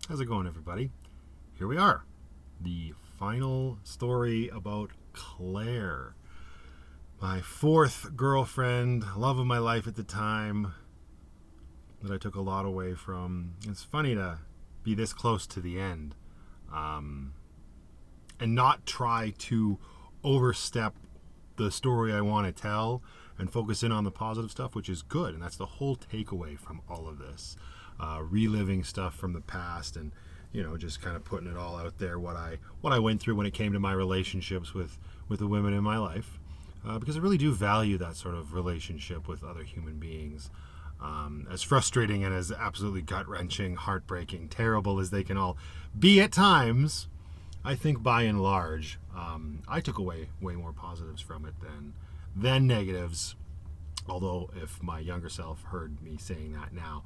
How's it going, everybody? Here we are. The final story about Claire. My fourth girlfriend, love of my life at the time, that I took a lot away from. It's funny to be this close to the end and not try to overstep the story I want to tell and focus in on the positive stuff, which is good. And that's the whole takeaway from all of this. Reliving stuff from the past and, just kind of putting it all out there, what I went through when it came to my relationships with the women in my life. Because I really do value that sort of relationship with other human beings. As frustrating and as absolutely gut-wrenching, heartbreaking, terrible as they can all be at times, I think by and large, I took away way more positives from it than negatives. Although if my younger self heard me saying that now,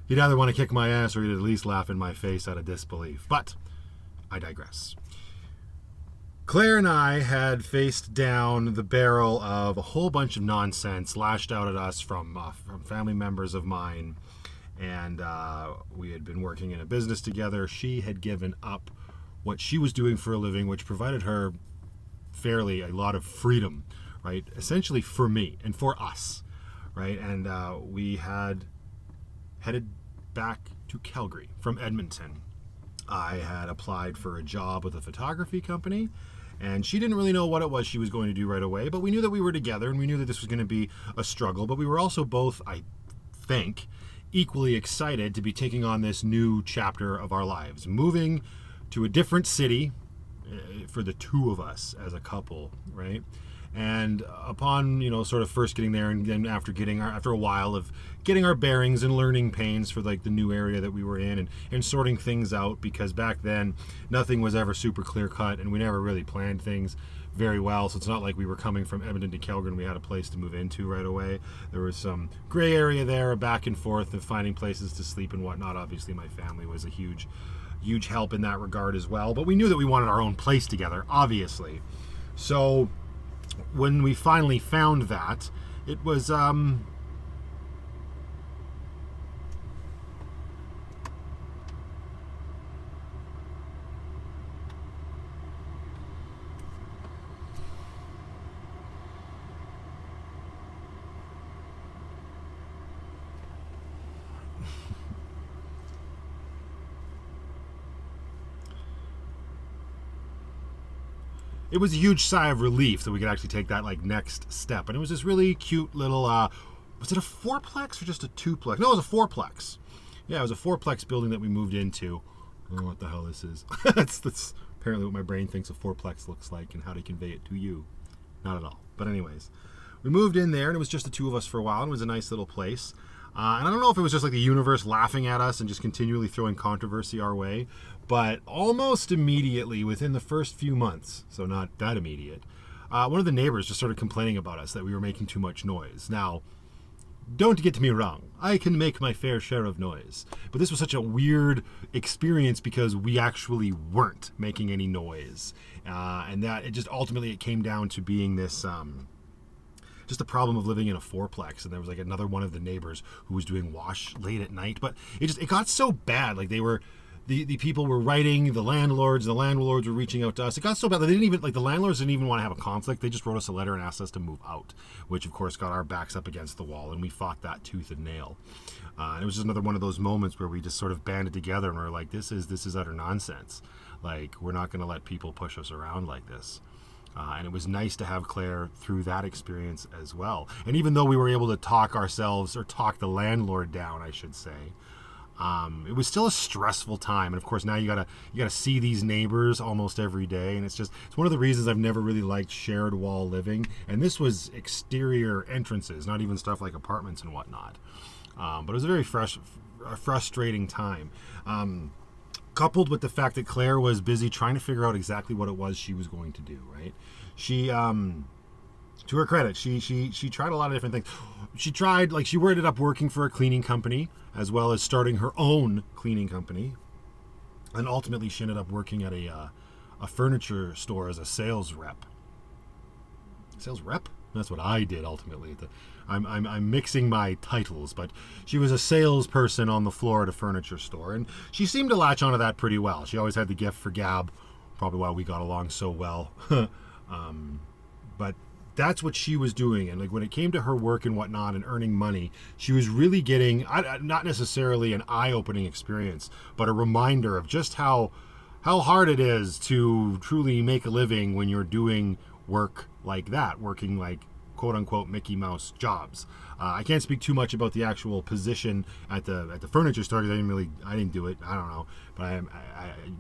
he'd either want to kick my ass or he'd at least laugh in my face out of disbelief. But I digress. Claire and I had faced down the barrel of a whole bunch of nonsense lashed out at us from family members of mine. And we had been working in a business together. She had given up what she was doing for a living, which provided her fairly a lot of freedom, right? Essentially for me and for us, right? And we had headed back to Calgary from Edmonton. I had applied for a job with a photography company, and she didn't really know what it was she was going to do right away, but we knew that we were together and we knew that this was going to be a struggle, but we were also both, I think, equally excited to be taking on this new chapter of our lives, moving to a different city for the two of us as a couple, right? And upon, sort of first getting there, and then after a while of getting our bearings and learning pains for like the new area that we were in and sorting things out, because back then nothing was ever super clear cut and we never really planned things very well. So it's not like we were coming from Edmonton to Calgary and we had a place to move into right away. There was some gray area there, back and forth of finding places to sleep and whatnot. Obviously my family was a huge help in that regard as well. But we knew that we wanted our own place together, obviously. So when we finally found that, it was it was a huge sigh of relief that we could actually take that next step. And it was this really cute little, was it a fourplex or just a twoplex? No, it was a fourplex. Yeah, it was a fourplex building that we moved into. I don't know what the hell this is. that's apparently what my brain thinks a fourplex looks like and how to convey it to you. Not at all. But anyways, we moved in there and it was just the two of us for a while. And it was a nice little place. And I don't know if it was just like the universe laughing at us and just continually throwing controversy our way, but almost immediately within the first few months, so not that immediate, one of the neighbors just started complaining about us that we were making too much noise. Now, don't get me wrong, I can make my fair share of noise, but this was such a weird experience because we actually weren't making any noise, and that it came down to being this just the problem of living in a fourplex, and there was another one of the neighbors who was doing wash late at night, but it got so bad. The people were writing the landlords were reaching out to us. It got so bad that the landlords didn't even want to have a conflict. They just wrote us a letter and asked us to move out, which of course got our backs up against the wall, and we fought that tooth and nail. And it was just another one of those moments where we just sort of banded together and we were like, this is utter nonsense. We're not going to let people push us around like this. And it was nice to have Claire through that experience as well. And even though we were able to talk the landlord down, I should say, it was still a stressful time. And of course, now you gotta see these neighbors almost every day. And it's one of the reasons I've never really liked shared wall living. And this was exterior entrances, not even stuff like apartments and whatnot. But it was a very frustrating time. Coupled with the fact that Claire was busy trying to figure out exactly what it was she was going to do, right? She, to her credit, she tried a lot of different things. She ended up working for a cleaning company as well as starting her own cleaning company. And ultimately she ended up working at a furniture store as a sales rep. Sales rep? That's what I did ultimately. I'm mixing my titles, but she was a salesperson on the floor at a furniture store, and she seemed to latch onto that pretty well. She always had the gift for gab, probably why we got along so well. But that's what she was doing, and like when it came to her work and whatnot and earning money, she was really getting not necessarily an eye-opening experience, but a reminder of just how hard it is to truly make a living when you're doing work like that, working like quote-unquote Mickey Mouse jobs. I can't speak too much about the actual position at the furniture store because I didn't do it. I don't know, but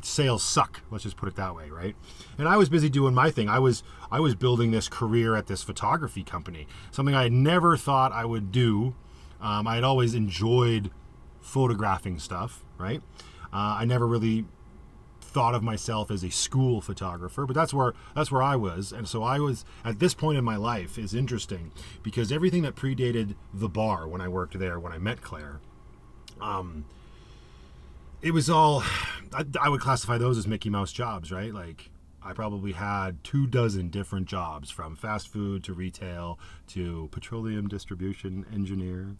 sales suck. Let's just put it that way, right? And I was busy doing my thing. I was building this career at this photography company, something I had never thought I would do. I had always enjoyed photographing stuff, right? I never really thought of myself as a school photographer, but that's where I was. And so I was at this point in my life is interesting because everything that predated the bar when I worked there, when I met Claire, it was all, I would classify those as Mickey Mouse jobs, right? Like I probably had 24 different jobs, from fast food to retail to petroleum distribution engineer.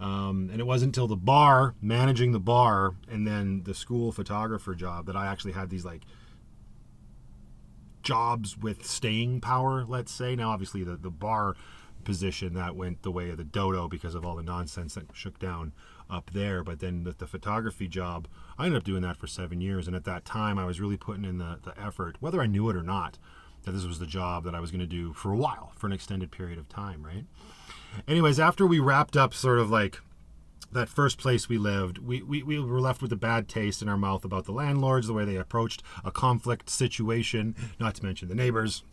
And it wasn't until the bar, managing the bar, and then the school photographer job that I actually had these like jobs with staying power, let's say. Now, obviously, the bar position, that went the way of the dodo because of all the nonsense that shook down up there. But then the photography job, I ended up doing that for 7 years. And at that time, I was really putting in the effort, whether I knew it or not, that this was the job that I was going to do for a while, for an extended period of time, right? Anyways, after we wrapped up sort of like that first place we lived, we were left with a bad taste in our mouth about the landlords, the way they approached a conflict situation, not to mention the neighbors.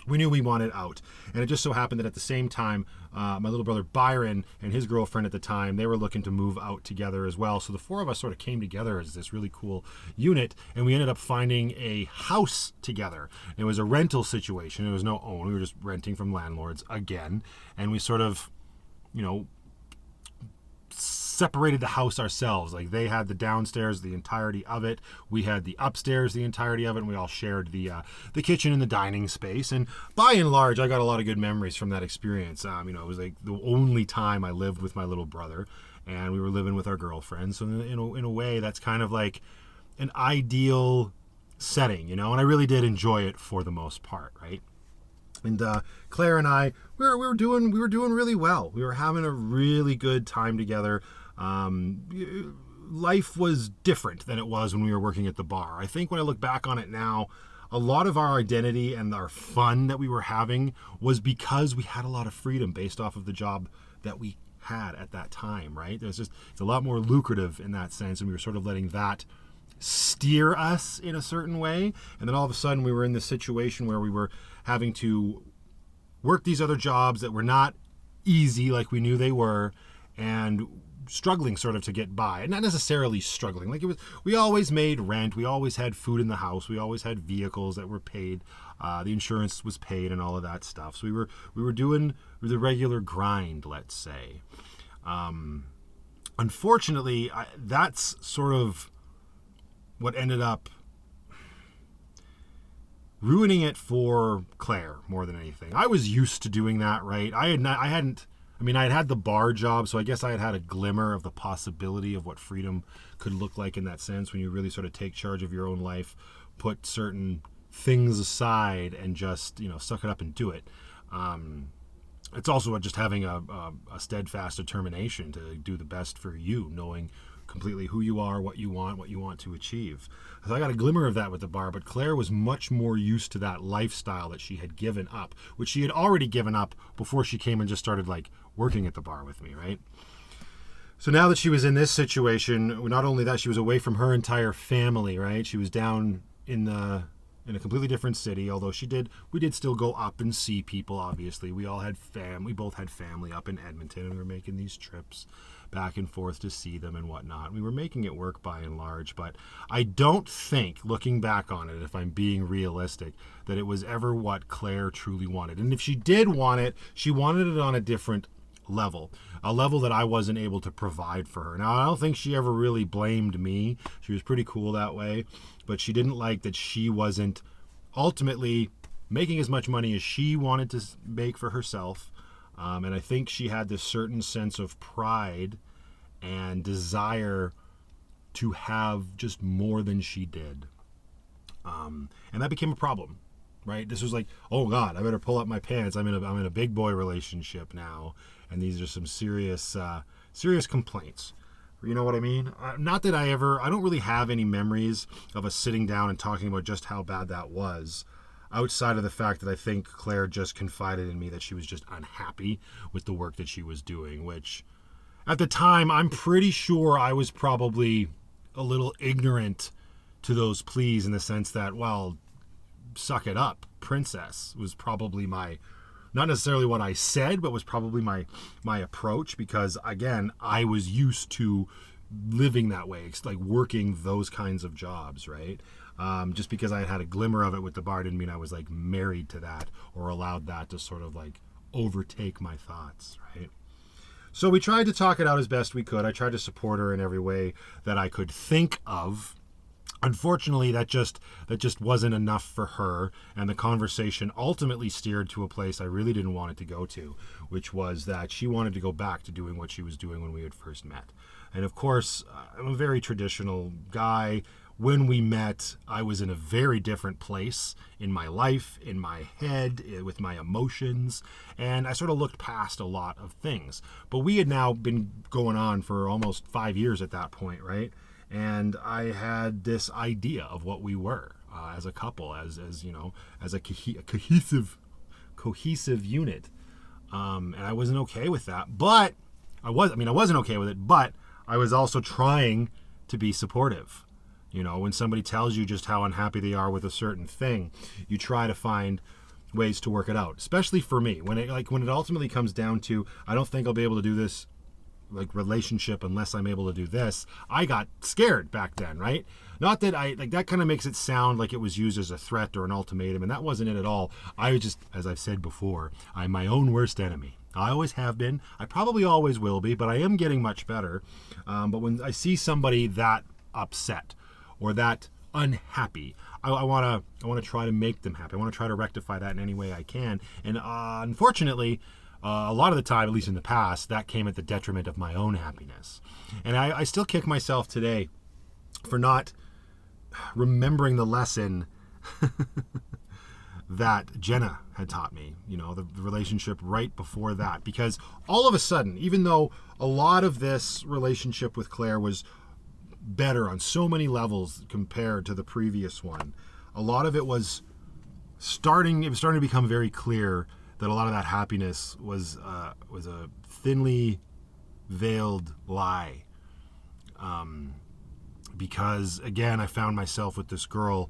We knew we wanted out. And it just so happened that at the same time, my little brother Byron and his girlfriend at the time, they were looking to move out together as well. So the four of us sort of came together as this really cool unit, and we ended up finding a house together. It was a rental situation. It was no own. We were just renting from landlords again. And we sort of, separated the house ourselves. Like they had the downstairs, the entirety of it. We had the upstairs, the entirety of it, and we all shared the kitchen and the dining space. And by and large, I got a lot of good memories from that experience. It was like the only time I lived with my little brother, and we were living with our girlfriend. So in a way, that's kind of like an ideal setting, and I really did enjoy it for the most part, right? And Claire and I, we were doing really well. We were having a really good time together. Life was different than it was when we were working at the bar. I think when I look back on it now, a lot of our identity and our fun that we were having was because we had a lot of freedom based off of the job that we had at that time, right? It's a lot more lucrative in that sense, and we were sort of letting that steer us in a certain way. And then all of a sudden we were in this situation where we were having to work these other jobs that were not easy like we knew they were, and struggling sort of to get by. And not necessarily struggling, like we always made rent, we always had food in the house, we always had vehicles that were paid, the insurance was paid and all of that stuff. So we were doing the regular grind, let's say. Unfortunately, that's sort of what ended up ruining it for Claire more than anything. I was used to doing that, right? I had the bar job, so I guess I had a glimmer of the possibility of what freedom could look like in that sense, when you really sort of take charge of your own life, put certain things aside, and just, suck it up and do it. It's also just having a steadfast determination to do the best for you, knowing completely who you are, what you want to achieve. So I got a glimmer of that with the bar, but Claire was much more used to that lifestyle that she had given up, which she had already given up before she came and just started like working at the bar with me, right? So now that she was in this situation, not only that, she was away from her entire family, right? She was down in a completely different city, although we did still go up and see people, obviously. We both had family up in Edmonton, and we were making these trips back and forth to see them and whatnot. We were making it work by and large, but I don't think, looking back on it, if I'm being realistic, that it was ever what Claire truly wanted. And if she did want it, she wanted it on a different level, a level that I wasn't able to provide for her. Now, I don't think she ever really blamed me. She was pretty cool that way, but she didn't like that she wasn't ultimately making as much money as she wanted to make for herself. And I think she had this certain sense of pride and desire to have just more than she did. And that became a problem, right? This was like, oh God, I better pull up my pants. I'm in a big boy relationship now, and these are some serious complaints. You know what I mean? Not that I don't really have any memories of us sitting down and talking about just how bad that was, outside of the fact that I think Claire just confided in me that she was just unhappy with the work that she was doing, which at the time, I'm pretty sure I was probably a little ignorant to those pleas, in the sense that, well, suck it up, princess, was probably my, not necessarily what I said, but was probably my approach, because again, I was used to living that way. It's like working those kinds of jobs, right? Just because I had a glimmer of it with the bar didn't mean I was like married to that or allowed that to sort of like overtake my thoughts, right? So we tried to talk it out as best we could. I tried to support her in every way that I could think of. Unfortunately, that just wasn't enough for her, and the conversation ultimately steered to a place I really didn't want it to go to, which was that she wanted to go back to doing what she was doing when we had first met. And of course, I'm a very traditional guy. When we met, I was in a very different place in my life, in my head, with my emotions, and I sort of looked past a lot of things. But we had now been going on for almost 5 years at that point, right? And I had this idea of what we were as a couple, as you know, as a cohesive unit, and I wasn't okay with that. But I wasn't okay with it, but I was also trying to be supportive. You know, when somebody tells you just how unhappy they are with a certain thing, you try to find ways to work it out. Especially for me, when it ultimately comes down to, I don't think I'll be able to do this like relationship unless I'm able to do this, I got scared back then, right? Not that that kind of makes it sound like it was used as a threat or an ultimatum, and that wasn't it at all. I was just, as I've said before, I'm my own worst enemy. I always have been. I probably always will be, but I am getting much better. But when I see somebody that upset or that unhappy, I want to try to make them happy. I want to try to rectify that in any way I can. And unfortunately, a lot of the time, at least in the past, that came at the detriment of my own happiness. And I still kick myself today for not remembering the lesson that Jenna had taught me, you know, the relationship right before that. Because all of a sudden, even though a lot of this relationship with Claire was better on so many levels compared to the previous one, a lot of it was starting to become very clear that a lot of that happiness was a thinly veiled lie. Because again, I found myself with this girl,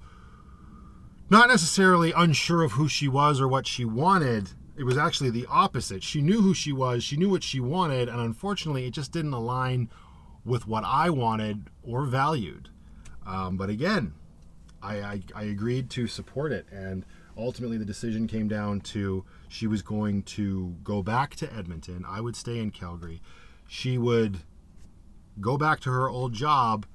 not necessarily unsure of who she was or what she wanted. It was actually the opposite. She knew who she was, she knew what she wanted, and unfortunately it just didn't align with what I wanted or valued. But again, I agreed to support it, and ultimately the decision came down to she was going to go back to Edmonton. I would stay in Calgary. She would go back to her old job.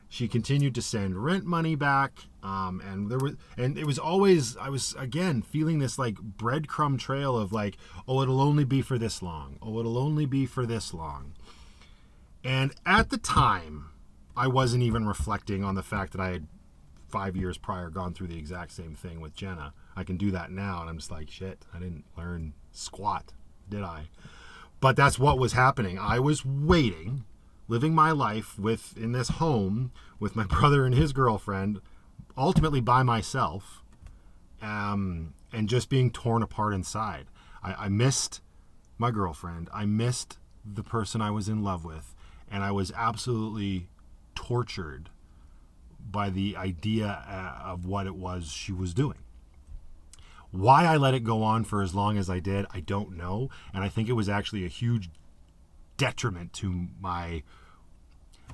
She continued to send rent money back, and it was always, I was again feeling this like breadcrumb trail of like, oh, it'll only be for this long. Oh, it'll only be for this long. And at the time, I wasn't even reflecting on the fact that I had 5 years prior gone through the exact same thing with Jenna. I can do that now, and I'm just like, shit, I didn't learn squat, did I? But that's what was happening. I was waiting, living my life in this home with my brother and his girlfriend, ultimately by myself, and just being torn apart inside. I missed my girlfriend. I missed the person I was in love with, and I was absolutely tortured by the idea of what it was she was doing. Why I let it go on for as long as I did, I don't know. And I think it was actually a huge detriment to my,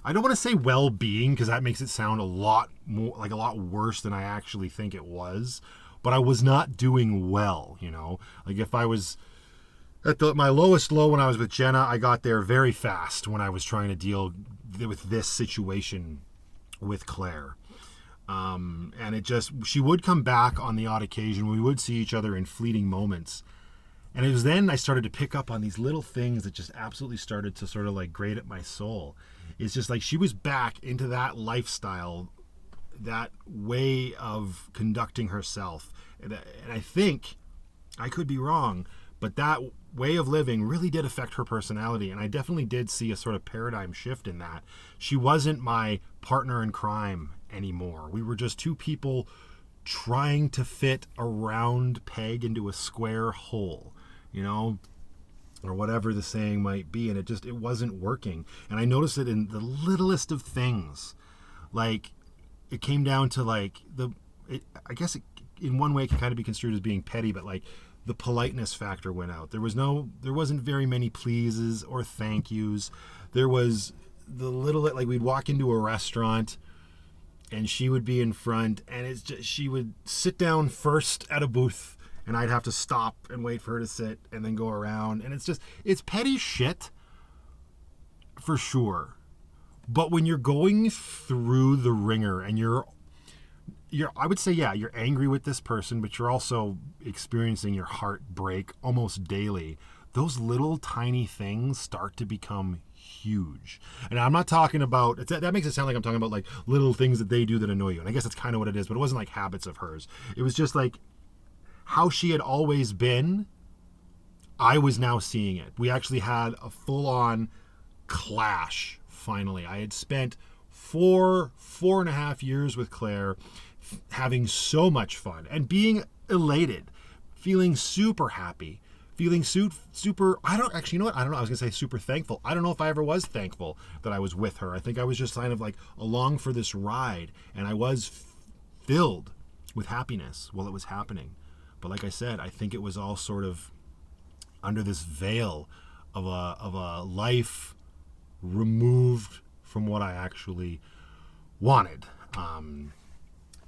I don't want to say well-being, because that makes it sound a lot worse than I actually think it was. But I was not doing well, you know. Like if I was at my lowest low when I was with Jenna, I got there very fast when I was trying to deal with this situation with Claire. And she would come back on the odd occasion. We would see each other in fleeting moments. And it was then I started to pick up on these little things that just absolutely started to sort of like grate at my soul. It's just like she was back into that lifestyle, that way of conducting herself. And I think, I could be wrong, but that way of living really did affect her personality. And I definitely did see a sort of paradigm shift in that. She wasn't my partner in crime anymore. We were just two people trying to fit a round peg into a square hole, you know, or whatever the saying might be. And it wasn't working. And I noticed it in the littlest of things. Like, it came down to like I guess in one way it can kind of be construed as being petty, but like the politeness factor went out. There wasn't very many pleases or thank yous. There was the little, like, we'd walk into a restaurant and she would be in front, and it's just, she would sit down first at a booth and I'd have to stop and wait for her to sit and then go around. And it's petty shit for sure. But when you're going through the ringer and you're I would say, yeah, you're angry with this person, but you're also experiencing your heart break almost daily. Those little tiny things start to become huge. And I'm not talking about, that makes it sound like I'm talking about like little things that they do that annoy you. And I guess that's kind of what it is, but it wasn't like habits of hers. It was just like how she had always been. I was now seeing it. We actually had a full-on clash. Finally, I had spent 4.5 years with Claire, having so much fun and being elated, feeling super happy, feeling super, I don't actually, you know what? I don't know. I was going to say super thankful. I don't know if I ever was thankful that I was with her. I think I was just kind of like along for this ride, and I was filled with happiness while it was happening. But like I said, I think it was all sort of under this veil of a life removed from what I actually wanted.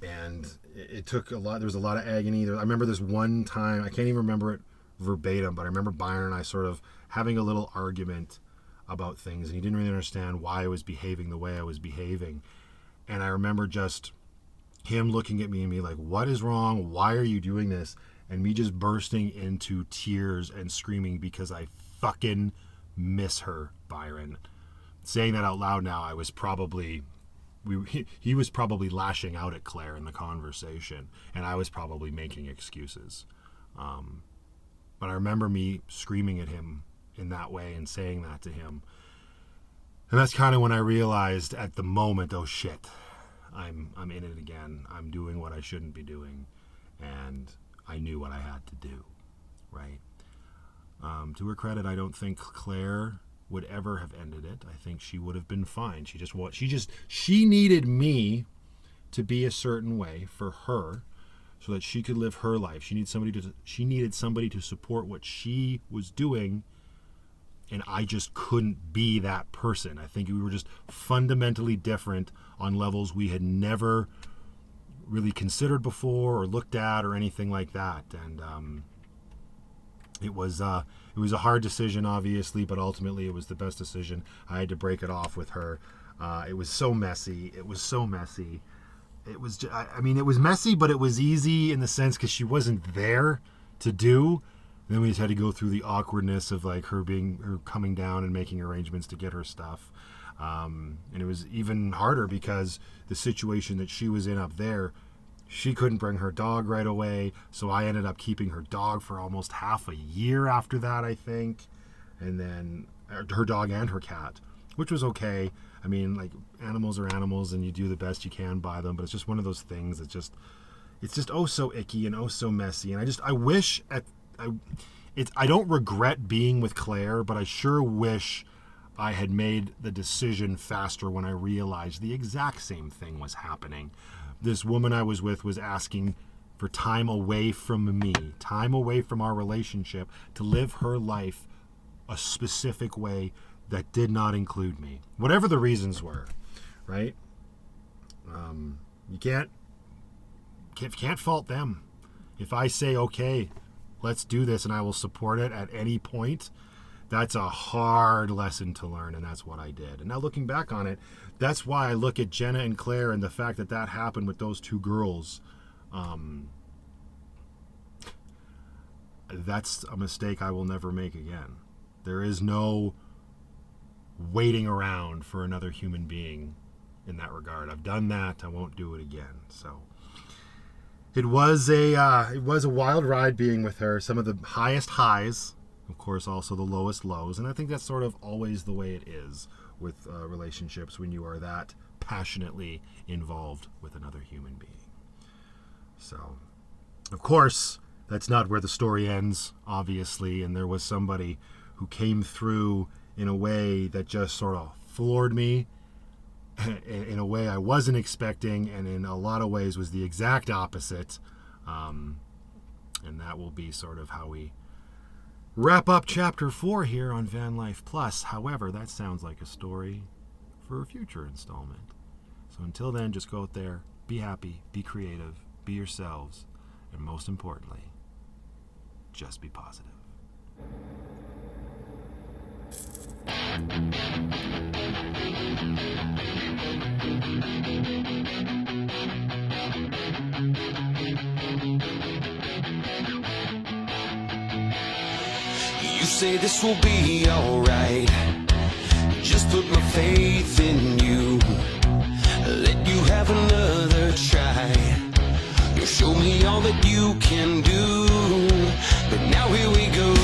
And it took a lot. There was a lot of agony. I remember this one time, I can't even remember it verbatim, but I remember Byron and I sort of having a little argument about things, and he didn't really understand why I was behaving the way I was behaving. And I remember just him looking at me and me like, what is wrong? Why are you doing this? And me just bursting into tears and screaming because I fucking miss her, Byron. Saying that out loud now, I was probably, he was probably lashing out at Claire in the conversation, and I was probably making excuses. But I remember me screaming at him in that way and saying that to him. And that's kind of when I realized at the moment, oh shit, I'm in it again. I'm doing what I shouldn't be doing. And I knew what I had to do, right? To her credit, I don't think Claire would ever have ended it. I think she would have been fine. She needed me to be a certain way for her so that she could live her life. She needed somebody to support what she was doing, and I just couldn't be that person. I think we were just fundamentally different on levels we had never really considered before or looked at or anything like that. And it was a hard decision, obviously, but ultimately it was the best decision. I had to break it off with her. It was so messy. It was messy, but it was easy in the sense because she wasn't there to do. And then we just had to go through the awkwardness of like her coming down and making arrangements to get her stuff. And it was even harder because the situation that she was in up there, she couldn't bring her dog right away, so I ended up keeping her dog for almost half a year after that, I think. And then her dog and her cat, which was okay. I mean, like, animals are animals, and you do the best you can by them, but it's just one of those things that it's just oh so icky and oh so messy. And I don't regret being with Claire, but I sure wish I had made the decision faster when I realized the exact same thing was happening. This woman I was with was asking for time away from me, time away from our relationship, to live her life a specific way that did not include me. Whatever the reasons were, right? You can't fault them. If I say, okay, let's do this and I will support it at any point, that's a hard lesson to learn, and that's what I did. And now looking back on it, that's why I look at Jenna and Claire and the fact that happened with those two girls. that's a mistake I will never make again. There is no waiting around for another human being in that regard. I've done that. I won't do it again. So it was a wild ride being with her. Some of the highest highs, of course, also the lowest lows. And I think that's sort of always the way it is with relationships when you are that passionately involved with another human being. So, of course, that's not where the story ends, obviously. And there was somebody who came through in a way that just sort of floored me in a way I wasn't expecting, and in a lot of ways was the exact opposite. And that will be sort of how we wrap up Chapter 4 here on Van Life Plus. However, that sounds like a story for a future installment. So until then, just go out there, be happy, be creative, be yourselves, and most importantly, just be positive. You say this will be alright. Just put my faith in you. Let you have another try. You'll show me all that you can do. But now here we go.